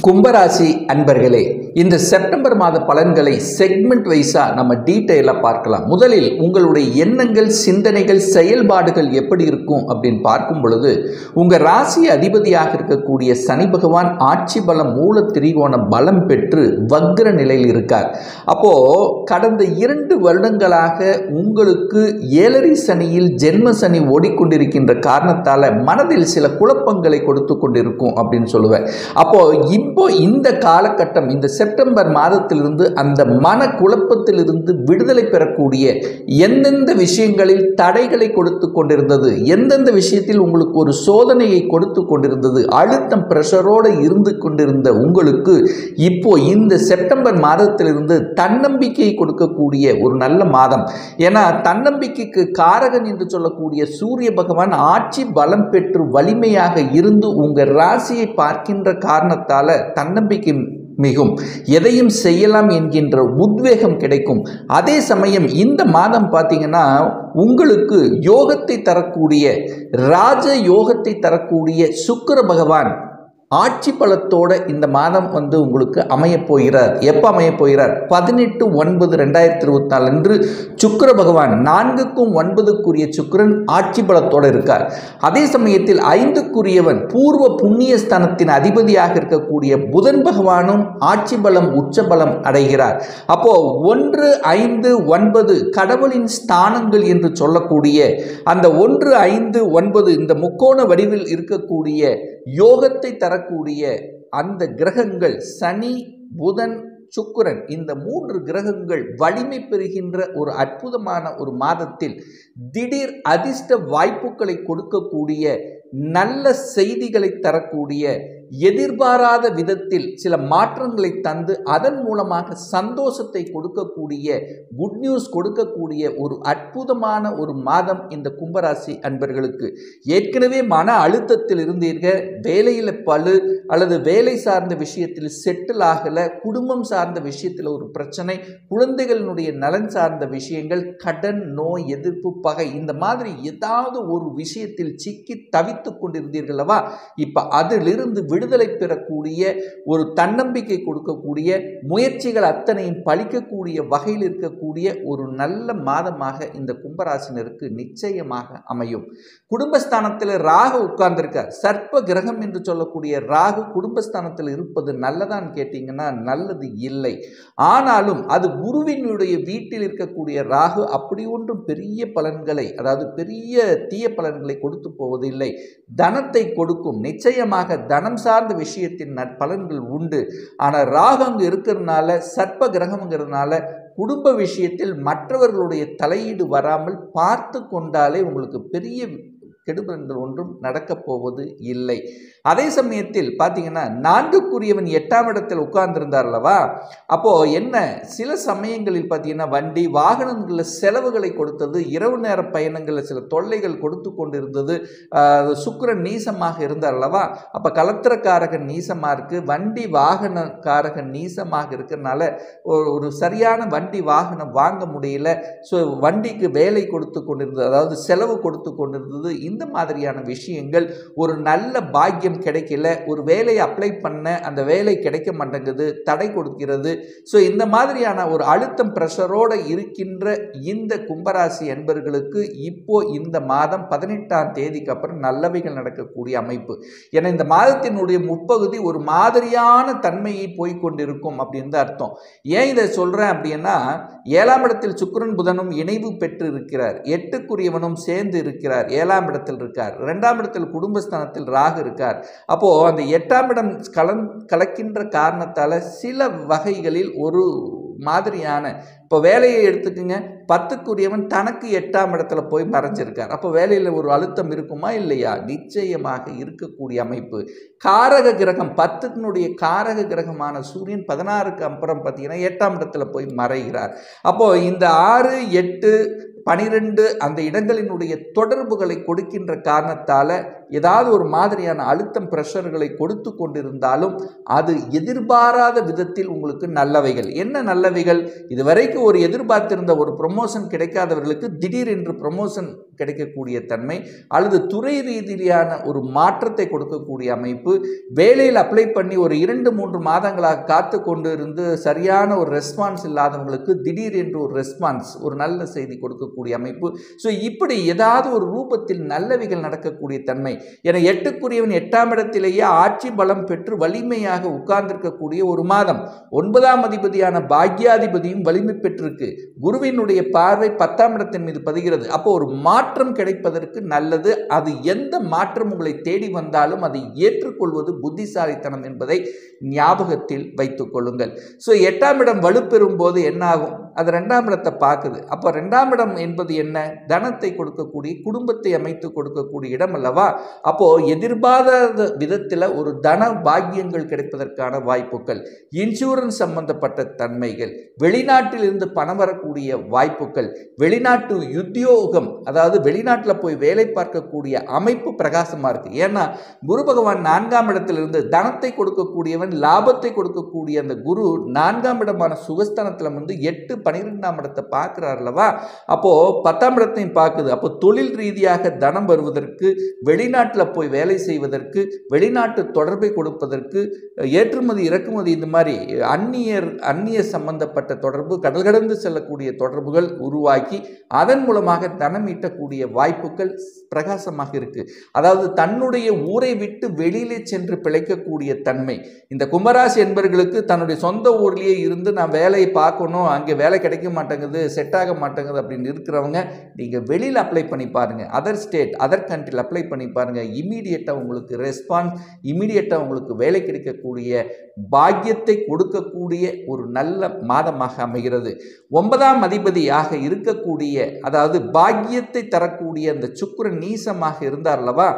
கும்பராசி அன்பர்களே, இந்த செப்டம்பர் மாத பலன்களை செக்மெண்ட் வைஸா நம்ம டீட்டெயிலா பார்க்கலாம். முதலில் உங்களுடைய எண்ணங்கள், சிந்தனைகள், செயல்பாடுகள் எப்படி இருக்கும் அப்படின்னு பார்க்கும் பொழுது, உங்க ராசி அதிபதியாக இருக்கக்கூடிய சனி பகவான் ஆட்சி பலம், மூல திரிகோண பலம் பெற்று வக்ர நிலையில் இருக்கார். அப்போ கடந்த 2 வருடங்களாக உங்களுக்கு 7 சனியில் ஜென்ம சனி ஓடிக்கொண்டிருக்கின்ற காரணத்தால மனதில் சில குழப்பங்களை கொடுத்து கொண்டிருக்கும் அப்படின்னு சொல்லுவேன். அப்போ இப்போ இந்த காலகட்டம், இந்த செப்டம்பர் மாதத்திலிருந்து அந்த மன குழப்பத்திலிருந்து விடுதலை பெறக்கூடிய, எந்தெந்த விஷயங்களில் தடைகளை கொடுத்து கொண்டிருந்தது, எந்தெந்த விஷயத்தில் உங்களுக்கு ஒரு சோதனையை கொடுத்து கொண்டிருந்தது, அழுத்தம் பிரஷரோடு இருந்து கொண்டிருந்த உங்களுக்கு இப்போ இந்த செப்டம்பர் மாதத்திலிருந்து தன்னம்பிக்கையை கொடுக்கக்கூடிய ஒரு நல்ல மாதம். ஏன்னா தன்னம்பிக்கைக்கு காரகன் என்று சொல்லக்கூடிய சூரிய பகவான் ஆட்சி பலம் பெற்று வலிமையாக இருந்து உங்க ராசியை பார்க்கின்ற காரணத்தால தன்னம்பிக்கை மிகும், எதையும் செய்யலாம் என்கின்ற உத்வேகம் கிடைக்கும். அதே சமயம் இந்த மாதம் பார்த்தீங்கன்னா உங்களுக்கு யோகத்தை தரக்கூடிய, ராஜ யோகத்தை தரக்கூடிய சுக்கிர பகவான் ஆட்சி பலத்தோட இந்த மாதம் உங்களுக்கு அமையப் போகிறார். எப்போ அமையப் போகிறார்? 18/9/2024 அன்று சுக்கிர பகவான் 4க்கும் 9க்குரிய சுக்கிரன் ஆட்சி பலத்தோடு இருக்கார். அதே சமயத்தில் 5க்குரியவன் பூர்வ புண்ணிய ஸ்தானத்தின் அதிபதியாக இருக்கக்கூடிய புதன் பகவானும் ஆட்சி பலம், உச்ச பலம் அடைகிறார். அப்போ 1, 5, 9 கடவுளின் ஸ்தானங்கள் என்று சொல்லக்கூடிய அந்த 1, 5, 9 இந்த முக்கோண வடிவில் இருக்கக்கூடிய யோகத்தை தரக்கூடிய அந்த கிரகங்கள் சனி, புதன், சுக்கிரன், இந்த 3 கிரகங்கள் வலிமை பெறுகின்ற ஒரு அற்புதமான ஒரு மாதத்தில் திடீர் அதிர்ஷ்ட வாய்ப்புகளை கொடுக்கக்கூடிய, நல்ல செய்திகளை தரக்கூடிய, எதிர்பாராத விதத்தில் சில மாற்றங்களை தந்து அதன் மூலமாக சந்தோஷத்தை கொடுக்கக்கூடிய, குட் நியூஸ் கொடுக்கக்கூடிய ஒரு அற்புதமான ஒரு மாதம் இந்த கும்பராசி அன்பர்களுக்கு. ஏற்கனவே மன அழுத்தத்தில் இருந்தீர்கள், வேலையில் பளு அல்லது வேலை சார்ந்த விஷயத்தில் செட்டில் ஆகலை, குடும்பம் சார்ந்த விஷயத்தில் ஒரு பிரச்சனை, குழந்தைகளினுடைய நலன் சார்ந்த விஷயங்கள், கடன், நோய், எதிர்ப்பு, பகை, இந்த மாதிரி ஏதாவது ஒரு விஷயத்தில் சிக்கி தவித்து கொண்டிருந்தீர்களவா, இப்ப அதிலிருந்து விடுதலை பெறக்கூடிய, ஒரு தன்னம்பிக்கை கொடுக்கக்கூடிய, முயற்சிகள் அத்தனையும் பலிக்கக்கூடிய வகையில் இருக்கக்கூடிய ஒரு நல்ல மாதமாக இந்த கும்பராசினருக்கு நிச்சயமாக அமையும். குடும்பஸ்தானத்தில் ராகு உட்கார்ந்திருக்கார். சர்ப்ப கிரகம் என்று சொல்லக்கூடிய ராகு குடும்பஸ்தானத்தில் இருப்பது நல்லதான்னு கேட்டீங்கன்னா நல்லது இல்லை. ஆனாலும் அது குருவினுடைய வீட்டில் இருக்கக்கூடிய ராகு அப்படி ஒன்றும் பெரிய பலன்களை, அதாவது பெரிய தீய பலன்களை கொடுத்து போவதில்லை. தனத்தை கொடுக்கும். நிச்சயமாக தனம் சார்ந்த விஷயத்தின் பலன்கள் உண்டு. ஆனால் ராகு அங்கு இருக்கிறதுனால, சர்ப்ப கிரகம்ங்கிறதுனால குடும்ப விஷயத்தில் மற்றவர்களுடைய தலையீடு வராமல் பார்த்து கொண்டாலே உங்களுக்கு பெரிய கெடுபலன்கள் ஒன்றும் நடக்கப் போவது இல்லை. அதே சமயத்தில் பார்த்தீங்கன்னா 4க்குரியவன் 8ஆம் இடத்தில் உட்கார்ந்திருந்தார் அல்லவா, அப்போ என்ன சில சமயங்களில் பார்த்தீங்கன்னா வண்டி வாகனங்களில் செலவுகளை கொடுத்தது, இரவு நேர பயணங்களில் சில தொல்லைகள் கொடுத்து கொண்டிருந்தது. சுக்கிரன் நீசமாக இருந்தார் அல்லவா, அப்போ கலத்திரக்காரகன் நீசமாக இருக்கு, வண்டி வாகன காரகன் நீசமாக இருக்கிறதுனால ஒரு சரியான வண்டி வாகனம் வாங்க முடியல. ஸோ வண்டிக்கு வேலை கொடுத்து கொண்டிருந்தது, அதாவது செலவு கொடுத்து கொண்டிருந்தது. இந்த மாதிரியான விஷயங்கள், ஒரு நல்ல பாக்கியம் கிடைக்கல, ஒரு வேலையை அப்ளை பண்ண அந்த வேலை கிடைக்க மாட்டேங்குது, தடை கொடுக்கிறது. ஸோ இந்த மாதிரியான ஒரு அழுத்தம் பிரஷரோடு இருக்கின்ற இந்த கும்பராசி என்பர்களுக்கு இப்போ இந்த மாதம் 18ஆம் தேதிக்கு அப்புறம் நல்லவைகள் நடக்கக்கூடிய அமைப்பு. ஏன்னா இந்த மாதத்தினுடைய முற்பகுதி ஒரு மாதிரியான தன்மையை போய்கொண்டிருக்கும் அப்படின்னு அர்த்தம். ஏன் இதை சொல்றேன் அப்படின்னா, 7ஆம் இடத்தில் சுக்கிரன் புதனும் இணைவு பெற்று இருக்கிறார், 8க்குரியவனும் சேர்ந்து இருக்கிறார், 7ஆம் இடத்தில் இருக்கார், 2ஆம் இடத்தில் குடும்பஸ்தானத்தில் ராகு இருக்கார். அப்போ அந்த 8ஆம் இடம் கலக்கின்ற காரணத்தால சில வகைகளில் ஒரு மாதிரியான, இப்போ வேலையை எடுத்துக்குங்க, 10க்குரியவன் தனக்கு 8ஆம் இடத்துல போய் மறைஞ்சிருக்கார். அப்போ வேலையில் ஒரு அழுத்தம் இருக்குமா இல்லையா? நிச்சயமாக இருக்கக்கூடிய அமைப்பு. காரக கிரகம் 10னுடைய காரக கிரகமான சூரியன் 16க்கு அப்புறம் பார்த்தீங்கன்னா 8ஆம் இடத்துல போய் மறைகிறார். அப்போ இந்த 6, 8, 12 அந்த இடங்களினுடைய தொடர்புகளை கொடுக்கின்ற காரணத்தால் ஏதாவது ஒரு மாதிரியான அழுத்தம் பிரஷர்களை கொடுத்து கொண்டிருந்தாலும் அது எதிர்பாராத விதத்தில் உங்களுக்கு நல்லவைகள். என்ன நல்லவைகள்? இதுவரைக்கும் ஒரு எதிர்பார்த்திருந்த ஒரு ப்ரொமோஷன் கிடைக்காதவர்களுக்கு திடீர் என்று ப்ரொமோஷன் கிடைக்கக்கூடிய தன்மை, அல்லது துறை ரீதியான ஒரு மாற்றத்தை கொடுக்கக்கூடிய அமைப்பு, வேலையில் அப்ளை பண்ணி ஒரு 2-3 மாதங்களாக காத்து கொண்டு இருந்து சரியான ஒரு ரெஸ்பான்ஸ் இல்லாதவங்களுக்கு திடீர் என்று ஒரு ரெஸ்பான்ஸ், ஒரு நல்ல செய்தி கொடுக்கக்கூடிய அமைப்பு. ஸோ இப்படி ஏதாவது ஒரு ரூபத்தில் நல்லவைகள் நடக்கக்கூடிய தன்மை. என 8க்குரியவன் 8ஆம் இடத்திலேயே ஆட்சி பலம் பெற்று வலிமையாக உட்கார்ந்திருக்கக்கூடிய ஒரு மாதம். 9ஆம் அதிபதியான பாக்யாதிபதியும் வலிமை பெற்றிருக்கு. குருவினுடைய பார்வை 10ஆம் இடத்தின் மீது பதிகிறது. அப்போ ஒரு மாற்றம் கிடைப்பதற்கு நல்லது. அது எந்த மாற்றம் உங்களை தேடி வந்தாலும் அதை ஏற்றுக்கொள்வது புத்திசாலித்தனம் என்பதை ஞாபகத்தில் வைத்துக் கொள்ளுங்கள். ஸோ 8ஆம் இடம் வலுப்பெறும் போது என்ன ஆகும்? அது 2ஆம் இடத்தை பார்க்குது. அப்போ 2ஆம் இடம் என்பது என்ன? தனத்தை கொடுக்கக்கூடிய, குடும்பத்தை அமைத்து கொடுக்கக்கூடிய இடம் அல்லவா? அப்போ எதிர்பாராத விதத்தில் ஒரு தன பாக்கியங்கள் கிடைப்பதற்கான வாய்ப்புகள், இன்சூரன்ஸ் சம்பந்தப்பட்ட தன்மைகள், வெளிநாட்டில் இருந்து பணம் வரக்கூடிய வாய்ப்புகள், வெளிநாட்டு உத்தியோகம், அதாவது வெளிநாட்டில் போய் வேலை பார்க்கக்கூடிய அமைப்பு பிரகாசமாக இருக்கு. ஏன்னா குரு பகவான் 4ஆம் இடத்திலிருந்து தனத்தை கொடுக்கக்கூடியவன், லாபத்தை கொடுக்கக்கூடிய அந்த குரு 4ஆம் இடமான சுகஸ்தானத்தில் வந்து 8-12ஆம் இடத்தை பார்க்கிறார் அல்லவா? அப்போ 10ஆம் இடத்தையும் பார்க்குது. அப்போ தொழில் ரீதியாக தனம் வருவதற்கு, வெளிநாட்டில் போய் வேலை செய்வதற்கு, வெளிநாட்டு தொடர்பை கொடுப்பதற்கு, ஏற்றுமதி இறக்குமதி, இந்த மாதிரி அந்நிய சம்பந்தப்பட்ட தொடர்பு, கடல் கடந்து செல்லக்கூடிய தொடர்புகள் உருவாக்கி அதன் மூலமாக தனம் ஈட்டக்கூடிய வாய்ப்புகள் பிரகாசமாக இருக்கு. அதாவது தன்னுடைய ஊரை விட்டு வெளியிலே சென்று பிழைக்கக்கூடிய தன்மை. இந்த கும்பராசி என்பவர்களுக்கு தன்னுடைய சொந்த ஊர்லேயே இருந்து நான் வேலையை பார்க்கணும், அங்கே வேலை கிடைக்க மாட்டேங்குது, செட் ஆக மாட்டேங்குது அப்படின்னு இருக்கிறவங்க நீங்கள் வெளியில் அப்ளை பண்ணி பாருங்கள். அதர் ஸ்டேட், அதர் கண்ட்ரியில் அப்ளை பண்ணி பாருங்கள். இமீடியட்டாக உங்களுக்கு ரெஸ்பான்ஸ், இமீடியட்டாக உங்களுக்கு வேலை கிடைக்கக்கூடிய பாக்கியத்தை கொடுக்கக்கூடிய ஒரு நல்ல மாதமாக அமைகிறது. 9ஆம் அதிபதியாக இருக்கக்கூடிய, அதாவது பாக்கியத்தை தரக்கூடிய அந்த சுக்கிரன் நீசமாக இருந்தார் அல்லவா?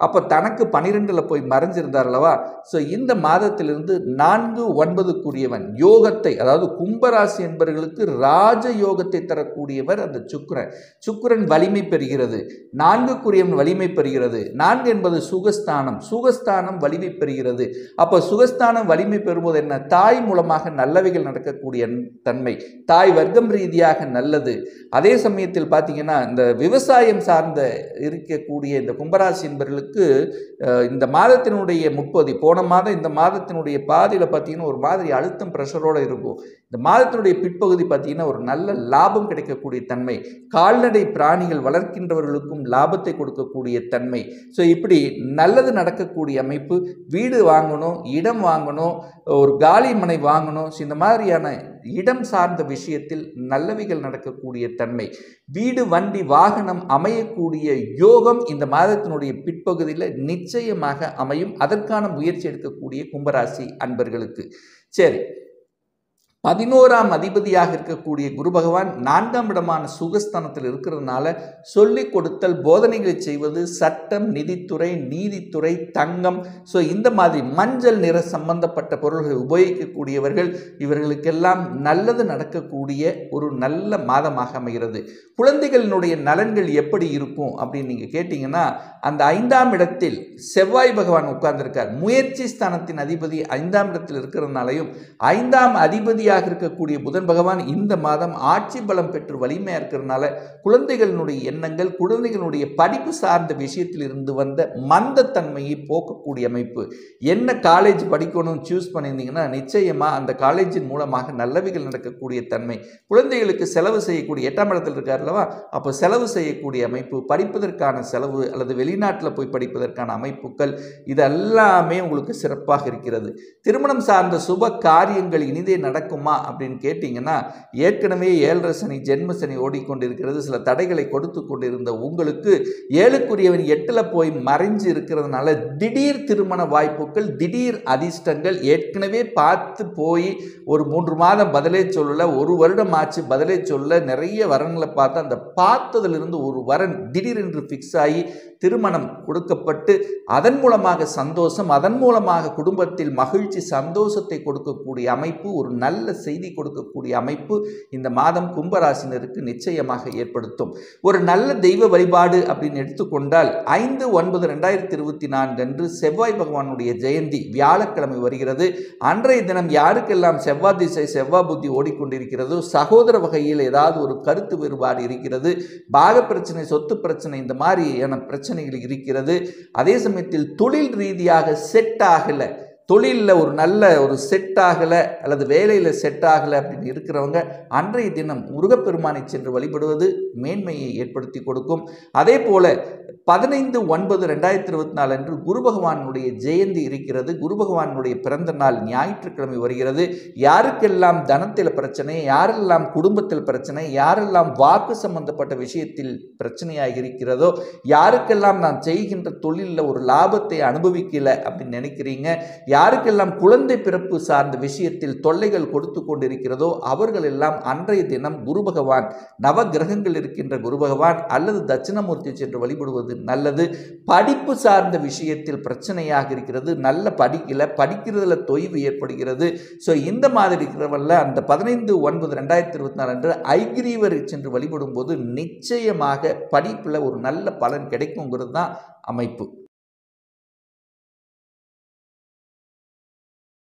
அப்போ தனக்கு 12ல் போய் மறைஞ்சிருந்தார் அல்லவா? ஸோ இந்த மாதத்திலிருந்து 4-9க்குரியவன் யோகத்தை, அதாவது கும்பராசி என்பவர்களுக்கு ராஜ யோகத்தை தரக்கூடியவர் அந்த சுக்கிரன். சுக்கிரன் வலிமை பெறுகிறது, 4க்குரியவன் வலிமை பெறுகிறது. 4 என்பது சுகஸ்தானம், சுகஸ்தானம் வலிமை பெறுகிறது. அப்போ சுகஸ்தானம் வலிமை பெறும்போது என்ன? தாய் மூலமாக நல்லவைகள் நடக்கக்கூடிய தன்மை, தாய் வர்க்கம் ரீதியாக நல்லது. அதே சமயத்தில் பார்த்தீங்கன்னா இந்த விவசாயம் சார்ந்த இருக்கக்கூடிய இந்த கும்பராசி என்பவர்களுக்கு இந்த மாதத்தினுடைய முற்பகுதி, போன மாதம் இந்த மாதத்தினுடைய பாதியில் பார்த்தீங்கன்னா ஒரு மாதிரி அழுத்தம் ப்ரெஷரோடு இருக்கும். இந்த மாதத்தினுடைய பிற்பகுதி பார்த்தீங்கன்னா ஒரு நல்ல லாபம் கிடைக்கக்கூடிய தன்மை, கால்நடை பிராணிகள் வளர்க்கின்றவர்களுக்கும் லாபத்தை கொடுக்கக்கூடிய தன்மை. ஸோ இப்படி நல்லது நடக்கக்கூடிய அமைப்பு. வீடு வாங்கணும், இடம் வாங்கணும், ஒரு காலி மனை வாங்கணும், இந்த மாதிரியான இடம் சார்ந்த விஷயத்தில் நல்லவைகள் நடக்கக்கூடிய தன்மை, வீடு வண்டி வாகனம் அமையக்கூடிய யோகம் இந்த மாதத்தினுடைய பிற்பகுதியில் நிச்சயமாக அமையும். அதற்கான முயற்சி எடுக்கக்கூடிய கும்பராசி அன்பர்களுக்கு. சரி, 11ஆம் அதிபதியாக இருக்கக்கூடிய குரு பகவான் 4ஆம் இடமான சுகஸ்தானத்தில் இருக்கிறதுனால சொல்லிக் கொடுத்தல், போதனைகளை செய்வது, சட்டம், நிதித்துறை, நீதித்துறை, தங்கம், ஸோ இந்த மாதிரி மஞ்சள் நிற சம்பந்தப்பட்ட பொருள்களை உபயோகிக்கக்கூடியவர்கள், இவர்களுக்கெல்லாம் நல்லது நடக்கக்கூடிய ஒரு நல்ல மாதமாக அமைகிறது. குழந்தைகளினுடைய நலன்கள் எப்படி இருக்கும் அப்படின்னு நீங்கள் கேட்டிங்கன்னா, அந்த 5ஆம் இடத்தில் செவ்வாய் பகவான் உட்கார்ந்திருக்கார். முயற்சி ஸ்தானத்தின் அதிபதி 5ஆம் இடத்தில் இருக்கிறதுனாலையும் 5ஆம் அதிபதியாக இருக்கக்கூடிய புதன் பகவான் இந்த மாதம் ஆட்சி பலம் பெற்று வலிமையாக இருக்கிறதுனால குழந்தைகளினுடைய எண்ணங்கள், குழந்தைகளுடைய படிப்பு சார்ந்த விஷயத்தில் இருந்து வந்த மந்தத்தன்மையை போக்கக்கூடிய அமைப்பு. என்ன காலேஜ் படிக்கணும் சூஸ் பண்ணியிருந்தீங்கன்னா நிச்சயமாக அந்த காலேஜின் மூலமாக நல்லவைகள் நடக்கக்கூடிய தன்மை. குழந்தைகளுக்கு செலவு செய்யக்கூடிய 8ஆம் இடத்தில் இருக்கார் அல்லவா? அப்போ செலவு செய்யக்கூடிய அமைப்பு, படிப்பதற்கான செலவு அல்லது வெளிநாட்டில் போய் படிப்பதற்கான அமைப்புகள், இதெல்லாமே உங்களுக்கு சிறப்பாக இருக்கிறது. திருமணம் சார்ந்த சுப காரியங்கள் இனிதே நடக்குமா அப்படின்னு கேட்டிங்கன்னா, ஏற்கனவே 7.5 சனி, ஜென்ம சனி ஓடிக்கொண்டிருக்கிறது. சில தடைகளை கொடுத்து கொண்டிருந்த உங்களுக்கு 7க்குரியவன் 8ல் போய் மறைஞ்சு இருக்கிறதுனால திடீர் திருமண வாய்ப்புகள், திடீர் அதிர்ஷ்டங்கள். ஏற்கனவே பார்த்து போய் ஒரு 3 மாதம் பதிலே சொல்லல, 1 வருடம் ஆச்சு பதிலே சொல்ல, நிறைய வரன்களை பார்த்து அந்த பார்த்ததிலிருந்து ஒரு வரன் திடீரென்று ஃபிக்ஸ் ஆகி திருமணம் கொடுக்கப்பட்டு அதன் மூலமாக சந்தோஷம், அதன் மூலமாக குடும்பத்தில் மகிழ்ச்சி சந்தோஷத்தை கொடுக்கக்கூடிய அமைப்பு, ஒரு நல்ல செய்தி கொடுக்கக்கூடிய அமைப்பு இந்த மாதம் கும்பராசினருக்கு நிச்சயமாக ஏற்படுத்தும். ஒரு நல்ல தெய்வ வழிபாடு அப்படின்னு எடுத்துக்கொண்டால் 5/9/2024 அன்று செவ்வாய் பகவானுடைய ஜெயந்தி வியாழக்கிழமை வருகிறது. அன்றைய தினம் யாருக்கெல்லாம் செவ்வாய் திசை செவ்வாய் புத்தி ஓடிக்கொண்டிருக்கிறதோ, சகோதர வகையில் ஏதாவது ஒரு கருத்து வேறுபாடு இருக்கிறது, பாக பிரச்சனை, சொத்து பிரச்சனை, இந்த மாதிரியான பிரச்சனைகள் இருக்கிறது. அதே சமயத்தில் தொழில் ரீதியாக செட் ஆகலை, தொழிலில் ஒரு நல்ல ஒரு செட் ஆகலை அல்லது வேலையில் செட் ஆகலை அப்படின்னு இருக்கிறவங்க அன்றைய தினம் முருகப்பெருமானை சென்று வழிபடுவது மேன்மையை ஏற்படுத்தி கொடுக்கும். அதே போல 15/9/2024 அன்று குரு பகவானுடைய ஜெயந்தி இருக்கிறது. குரு பகவானுடைய பிறந்த நாள் ஞாயிற்றுக்கிழமை வருகிறது. யாருக்கெல்லாம் தனத்தில் பிரச்சனை, யாரெல்லாம் குடும்பத்தில் பிரச்சனை, யாரெல்லாம் வாக்கு சம்பந்தப்பட்ட விஷயத்தில் பிரச்சனையாக இருக்கிறதோ, யாருக்கெல்லாம் நான் செய்கின்ற தொழிலில் ஒரு லாபத்தை அனுபவிக்கல அப்படின்னு நினைக்கிறீங்க, யாருக்கெல்லாம் குழந்தை பிறப்பு சார்ந்த விஷயத்தில் தொல்லைகள் கொடுத்து கொண்டிருக்கிறதோ அவர்கள் எல்லாம் அன்றைய தினம் குரு பகவான், நவ கிரகங்கள் இருக்கின்ற குரு பகவான் அல்லது தட்சிணமூர்த்தி சென்று வழிபடுவது நல்லது. படிப்பு சார்ந்த விஷயத்தில் பிரச்சனையாக இருக்கிறது, நல்ல படிக்கல, படிக்கிறதுல தொய்வு ஏற்படுகிறது. ஸோ இந்த மாதிரி இருக்கிறவல்ல அந்த 15/9/2024 அன்று ஐகிரீவரை சென்று வழிபடும் போது நிச்சயமாக படிப்பில் ஒரு நல்ல பலன் கிடைக்குங்கிறது தான் அமைப்பு.